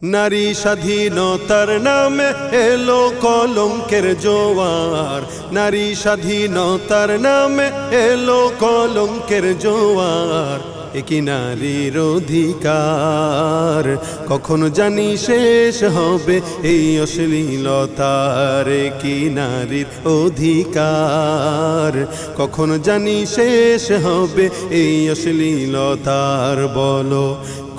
নারী স্বাধীনতার নামে এলো কলঙ্কের জোয়ার, নারী স্বাধীনতার নামে এলো কলঙ্কের জোয়ার। একি নারীর অধিকার কখনো জানি শেষ হবে এই অশ্লীলতার, কি নারীর অধিকার কখনো জানি শেষ হবে এই অশ্লীলতার। বলো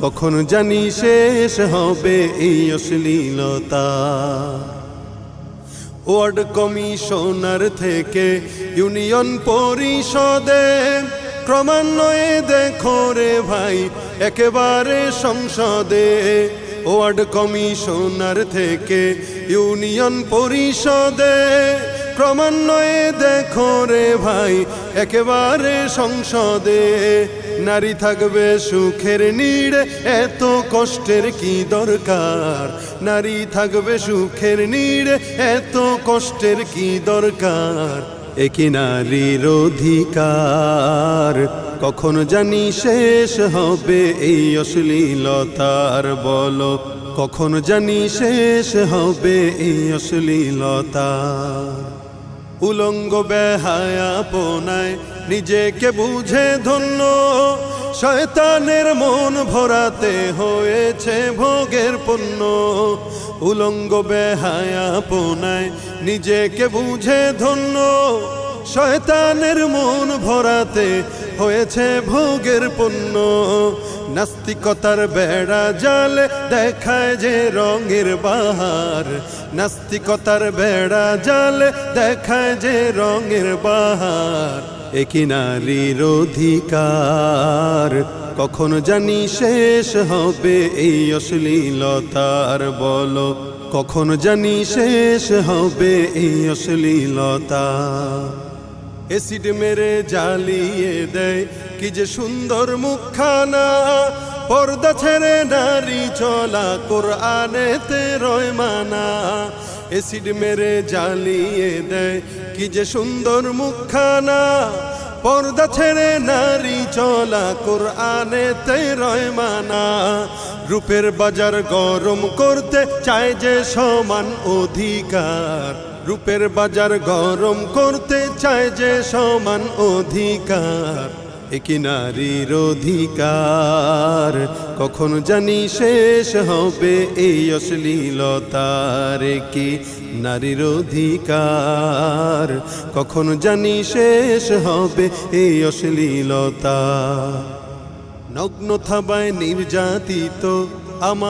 কখন জানি শেষ হবে এই অশ্লীলতা। ওয়ার্ড কমিশনার থেকে ইউনিয়ন পরিষদে ক্রমান্বয়ে দেখো রে ভাই একেবারে সংসদে। ওয়ার্ড কমিশনার থেকে ইউনিয়ন পরিষদে ক্রমান্বয়ে দেখো রে ভাই একেবারে সংসদে। নারী থাকবে সুখের নীড়ে এত কষ্টের কি দরকার, নারী থাকবে সুখের নীড়ে এত কষ্টের কি দরকার। একি নারীর অধিকার কখন জানি শেষ হবে এই অশ্লীলতার। বলো কখন জানি শেষ হবে এই অশ্লীলতার। উলঙ্গ বেহায়াপনায় নিজেকে বুঝে ধন্য, শয়তানের মন ভরাতে হয়েছে ভোগের পণ্য। উলঙ্গ বেহায়াপনায় নিজেকে বুঝে ধন্য, শয়তানের মন ভরাতে হয়েছে ভোগের পণ্য। নাস্তিকতার বেড়া জালে দেখায় যে রঙের বাহার, নাস্তিকতার বেড়া জালে দেখায় যে রঙের বাহার। একি নারীর অধিকার কখন জানি শেষ হবে এই অশ্লীলতার। বলো কখন জানি শেষ হবে এই অশ্লীলতা। এসিড মেরে জ্বালিয়ে দেয় কি যে সুন্দর মুখখানা, পর্দা ছেড়ে নারী চলা কোরআনেতে রয় মানা। এসিড মেরে জ্বালিয়ে দেয় কি যে সুন্দর মুখখানা, পর্দা ছেড়ে নারী চলা কোরআনেতে রয় মানা। রূপের বাজার গরম করতে চায় যে সমান অধিকার, রূপের বাজার গরম করতে চায় যে সমান অধিকার। একি নারীর অধিকার কখন জানি শেষ হবে এই অশ্লীলতার। কি নারীর অধিকার কখন জানি শেষ হবে এই অশ্লীলতা। নগ্ন থাবায় নির্যাতিত আমার